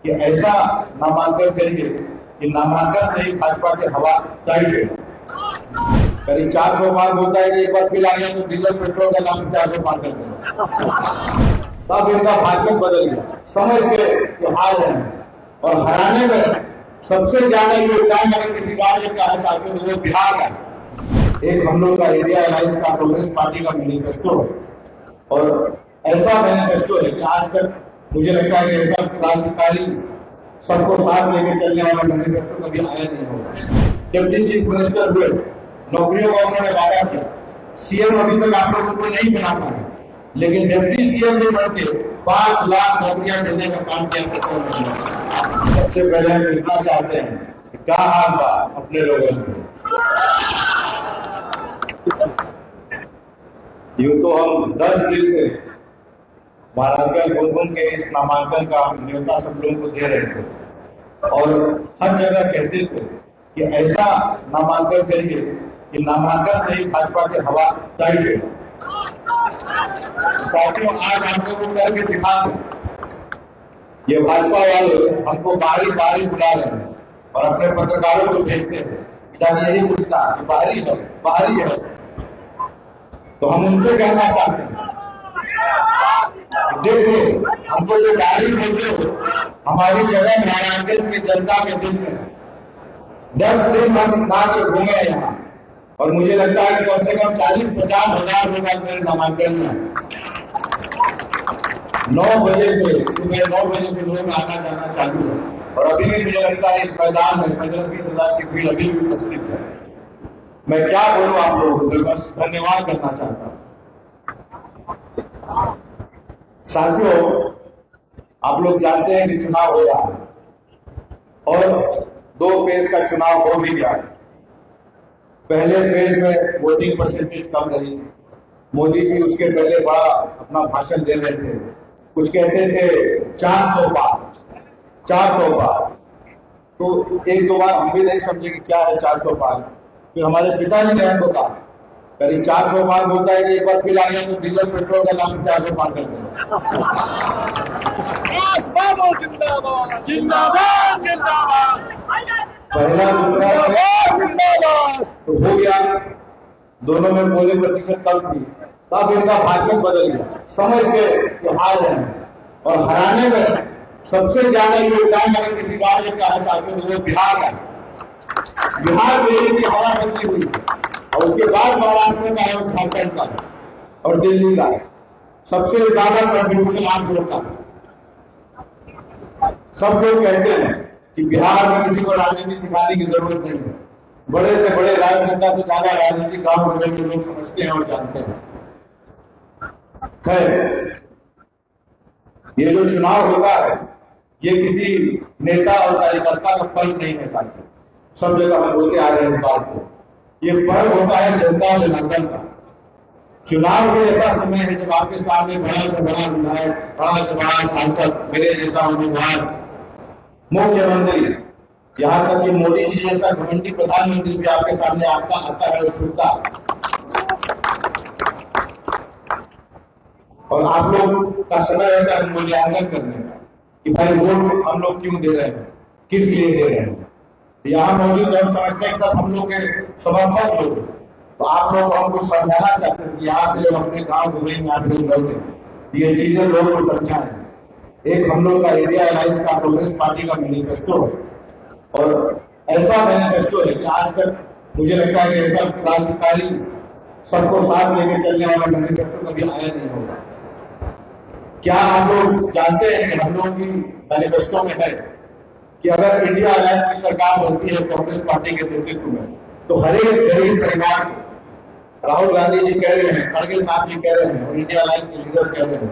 कि ऐसा नामांकन करिए कि नामांकन से ही भाजपा की हवा टाइट है। करीब 400 पार होता है कि एक बार फिर आ गया तो डीजल पेट्रोल का दाम 400 पार कर देगा। तब इनका भाषण बदल गया, समझ गए कि हार रहे हैं। और हराने में सबसे ज्यादा योगदान अगर किसी राज्य का है साथियों तो वो बिहार का है। एक हम लोग का इंडिया अलायंस का कांग्रेस पार्टी का मैनिफेस्टो है, और ऐसा मैनिफेस्टो है कि आज तक मुझे लगता है कि ऐसा क्रांतिकारी सबको साथ लेके चलने वाला मैनिफेस्टो कभी आया नहीं होगा। डिप्टी चीफ मिनिस्टर हुए, नौकरियों का उन्होंने वादा किया। सीएम अभी तक आप लोग उनको नहीं बना पाए, लेकिन डिप्टी सीएम भी बन के 5 लाख नौकरियां देने का काम किया सबसे पहले हम पूछना चाहते हैं क्या हाल बा अपने लोगों में। यूं तो हम 10 दिन से वाराणसी घूम के इस नामांकन का न्योता सब लोगों को दे रहे थे, और हर जगह कहते थे कि ऐसा नामांकन करिए कि नामांकन से ही भाजपा की हवा टाइट है। साथियों, आज हम लोगों को करके दिखा ये भाजपा वाले हमको बारी बारी बुला रहे हैं और अपने पत्रकारों को भेजते हैं जब यही पूछना कि बाहरी है। तो हम उनसे कहना चाहते हैं, देखो हमको जो गाड़ी भेजे हो हमारी जगह नारायणगंज की जनता के दिल में 10 दिन हम ना के घूमे यहाँ, और मुझे लगता है कि कम से कम 40-50 हजार लोग मेरे नामांकन में 9 बजे से सुबह 9 बजे से लोग आना जाना चालू है, और अभी भी मुझे लगता है इस मैदान में 15-20 हजार की भीड़ अभी भी उपस्थित है। मैं क्या बोलूं आप लोगों को, बस धन्यवाद करना चाहता हूं। साथियों, आप लोग जानते हैं कि चुनाव हो रहा है, और 2 फेज का चुनाव हो भी गया। पहले फेज में वोटिंग परसेंटेज कम रही, मोदी जी उसके पहले बड़ा अपना भाषण दे रहे थे, कुछ कहते थे 400 पार। तो 1-2 बार हम भी नहीं समझे कि क्या है 400 पार। फिर हमारे पिताजी ने हमको कहा करीब 400 पार होता है कि एक बार फिर आ गया तो डीजल पेट्रोल का दाम 400 पार कर देगा। जिंदाबाद जिंदाबाद जिंदाबाद। पहला दूसरा तो हो गया, दोनों में पोलिंग प्रतिशत कम थी। तब इनका भाषण बदल गया, समझ गए कि हार रहे हैं। और हराने में सबसे ज्यादा योगदान अगर किसी राज्य का है साथियों तो वो बिहार का है। बिहार से इनकी हवा बदली हुई, और उसके बाद महाराष्ट्र का है, झारखंड का है, और दिल्ली का है। सबसे ज्यादा कंट्रीब्यूशन आप लोग का। सब लोग कहते हैं कि बिहार में किसी को राजनीति सिखाने की जरूरत नहीं है। बड़े से बड़े राजनेता से ज्यादा राजनीति गांव में लोग समझते हैं और जानते हैं। खैर, ये जो चुनाव होता है ये किसी नेता और कार्यकर्ता का पर्व नहीं है साथियों। सब जगह हम बोलते आ रहे हैं इस बात को। ये पर्व होता है जनता और जनार्दन का। चुनाव भी ऐसा समय है जब आपके सामने बड़ा से बड़ा विधायक, बड़ा से बड़ा सांसद, मेरे जैसा उम्मीदवार, मुख्यमंत्री, यहाँ तक कि मोदी जी जैसा घमंडी प्रधानमंत्री भी आपके सामने आता है और झुकता। और आप लोग का समय रहता है मूल्यांकन करने का कि भाई वोट हम लोग क्यों दे रहे हैं, किस लिए दे रहे हैं। यहाँ मौजूद हम समझते हैं कि सब हम लोग के समर्थक लोग, तो आप लोग हमको समझाना चाहते हैं कि यहाँ से जब अपने गांव घूमेंगे आप लोग रहोगे, ये चीजें लोगों को समझाएं। एक हम लोग का इंडिया अलायंस का कांग्रेस पार्टी का मैनिफेस्टो है, और ऐसा मैनिफेस्टो है कि आज तक मुझे लगता है कि ऐसा क्रांतिकारी सबको साथ लेके चलने वाला मैनिफेस्टो कभी आया नहीं होगा। क्या आप लोग जानते हैं कि हम लोगों की मैनिफेस्टो में है कि अगर इंडिया अलायंस की सरकार बनती है कांग्रेस पार्टी के नेतृत्व में, तो हर एक गरीब परिवार, राहुल गांधी जी कह रहे हैं, खड़गे साहब जी कह रहे हैं, और इंडिया अलायंस के लीडर्स कह रहे हैं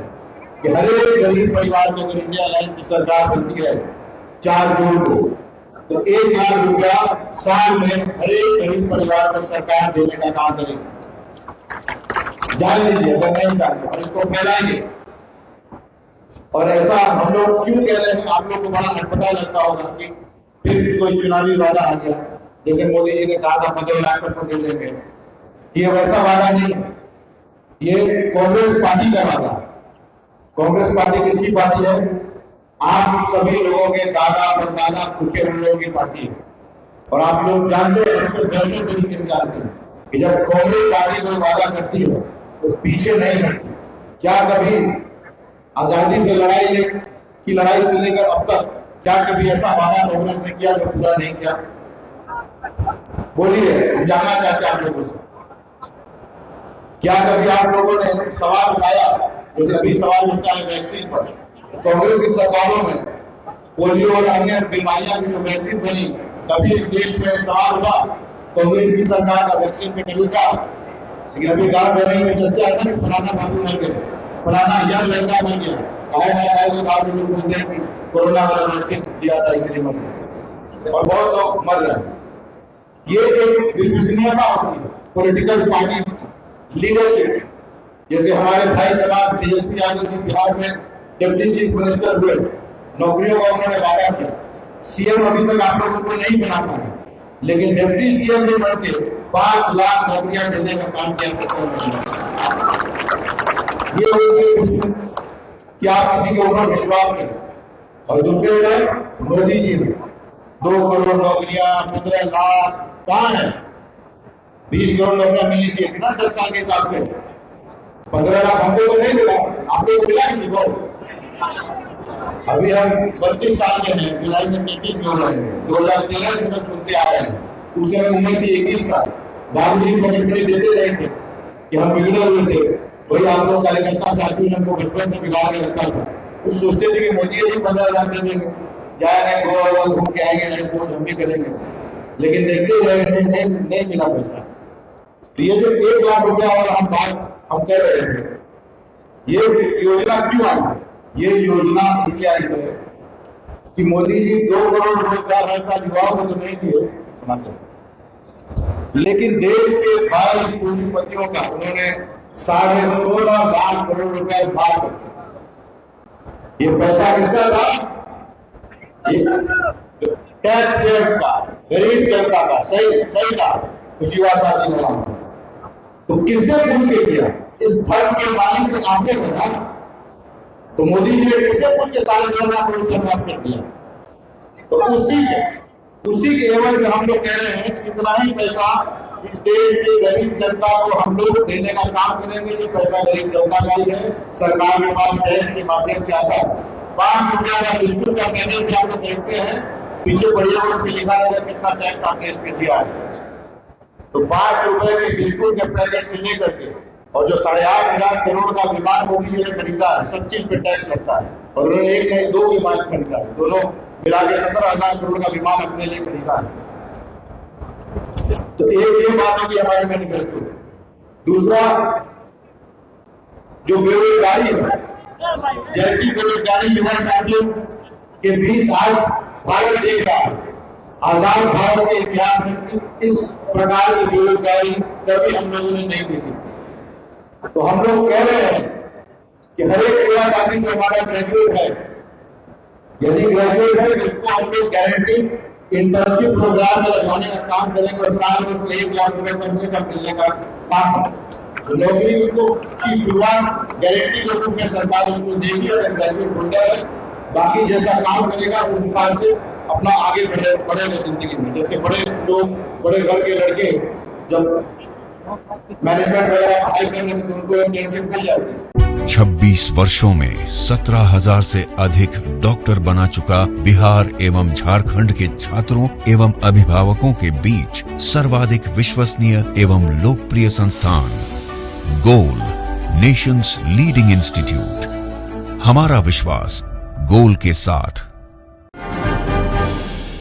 कि हर एक गरीब परिवार को अगर इंडिया अलायंस की सरकार बनती है 4 जून को, तो 1 लाख रुपया साल में हर एक गरीब परिवार को सरकार देने का काम करेगी। जान लीजिए अगर नहीं जानते, और इसको फैलाएंगे। और ऐसा हम लोग क्यों कह रहे हैं, आप लोग को बड़ा अटपटा लगता होगा कि फिर कोई चुनावी वादा आ गया, जैसे मोदी जी ने कहा था 15 लाख सबको दे देंगे। ये वैसा वादा नहीं है, ये कांग्रेस पार्टी का वादा। कांग्रेस पार्टी किसकी पार्टी है? आप सभी लोगों के दादा और दादा खुद हम लोगों की पार्टी है। और आप लोग जानते हैं, हमसे बेहतर तरीके से जानते हैं कि जब कांग्रेस पार्टी कोई वादा करती है तो पीछे नहीं हटती। क्या कभी आजादी से लड़ाई से लेकर अब तक क्या कभी ऐसा वादा कांग्रेस ने किया जो पूरा नहीं किया? बोलिए, हम जानना चाहते हैं आप लोगों से। क्या कभी आप लोगों ने सवाल उठाया, जैसे अभी सवाल उठता है वैक्सीन पर? कांग्रेस की सरकारों में पोलियो और अन्य बीमारियां की जो वैक्सीन बनी, कभी इस देश में सवाल उठा कांग्रेस की सरकार का वैक्सीन पे कभी कहा? लेकिन अभी गांव बहनी में चर्चा है ना कि फलाना बाबू मर गए, फलाना यह लड़का मर गया, आए तो गाँव के लोग बोलते हैं कि कोरोना वाला वैक्सीन दिया था इसलिए मर गया, और बहुत लोग मर रहे हैं। ये एक विश्वसनीयता होती है पॉलिटिकल पार्टीज की लीडरशिप। जैसे हमारे भाई साहब तेजस्वी यादव जी बिहार में डिप्टी चीफ मिनिस्टर हुए, नौकरियों का उन्होंने वादा किया। सीएम अभी तक आप लोग सबको नहीं बना पाए, लेकिन डिप्टी सीएम भी बन के 5 लाख नौकरियां देने का काम किया सरकार ने। ये कि आप किसी के ऊपर विश्वास करें। और दूसरे में मोदी जी ने 2 करोड़ नौकरियां, 15 लाख कहाँ है? 20 करोड़ नौकरियां मिलनी चाहिए थी ना 10 साल के हिसाब से। 15 लाख हमको तो नहीं मिला, आपको तो मिला किसी को? अभी हम 32 साल के हैं, जुलाई में 33 हो रहे हैं, 2013 से सुनते आ रहे हैं। उस समय उम्र थी 21 साल। बाबूजी कमिटमेंट देते रहे थे कि हम बिगड़े हुए थे, वही आप लोग कार्यकर्ता साथियों ने हमको बचपन से बिगाड़ के रखा था। कुछ सोचते थे कि मोदी जी 15 लाख दे देंगे, जाएंगे गोवा घूम के आएंगे, ऐसे हम भी करेंगे, लेकिन देखते रहे नहीं मिला पैसा। तो ये जो 1 लाख रुपया और हम कह रहे थे, ये योजना क्यों आई? ये योजना इसलिए आई है कि मोदी जी 2 करोड़ रोजगार हर साल युवाओं को तो नहीं दिए, लेकिन देश के 22 पूंजीपतियों का उन्होंने 16.5 लाख करोड़ रुपए बांट रखे। ये पैसा किसका था? टैक्स पेयर्स का, गरीब जनता का। सही था, खुशी शादी में। तो किससे पूछ के किया? इस धर्म के मालिक के आंकड़े बना, तो मोदी जी ने किससे पूछ के 16.5 लाख करोड़ रुपया प्राप्त कर दिया? तो उसी के एवज में हम लोग कह रहे हैं कि इतना ही पैसा इस देश के गरीब जनता को हम लोग देने का काम करेंगे। जो पैसा गरीब जनता का ही है, सरकार के पास टैक्स के माध्यम से आता है। 5 रुपया का बिस्कुट का पैकेट आप लोग देखते हैं, पीछे बढ़िया उस पर लिखा रहेगा कितना टैक्स आपने इस पे दिया है। तो 5 रुपए के बिस्कुट के पैकेट से लेकर के और जो 8.5 करोड़ का विमान मोदी जी ने खरीदा है, सब चीज पे टैक्स लगता है। और उन्होंने 1 नहीं 2 विमान खरीदा है, दोनों मिला के 17,000 करोड़ का विमान अपने लिए खरीदा है। तो ये बात है कि हमारे मैनिफेस्टो। दूसरा, जो बेरोजगारी है, जैसी बेरोजगारी युवा साथियों के बीच आज भारत देश का आजाद भारत के इतिहास में इस प्रकार की बेरोजगारी कभी हम लोगों ने नहीं देखी। तो हम लोग कह रहे हैं कि हर एक युवा साथी जो हमारा ग्रेजुएट है, यदि ग्रेजुएट है तो उसको हम लोग गारंटी इंटर्नशिप प्रोग्राम में लगाने का काम करेंगे और साल में उसको 1 लाख रुपए कम से कम मिलने का काम है। तो नौकरी उसको की शुरुआत गारंटी के रूप में सरकार उसको देगी अगर ग्रेजुएट होल्डर है। बाकी जैसा काम करेगा उस हिसाब से अपना आगे बढ़ेगा जिंदगी में। जैसे बड़े लोग, बड़े घर के लड़के जब मैनेजमेंट वगैरह पढ़ाई करेंगे तो उनको इंटर्नशिप मिल जाती है। 26 वर्षों में 17,000 से अधिक डॉक्टर बना चुका बिहार एवं झारखंड के छात्रों एवं अभिभावकों के बीच सर्वाधिक विश्वसनीय एवं लोकप्रिय संस्थान गोल, नेशंस लीडिंग इंस्टीट्यूट। हमारा विश्वास गोल के साथ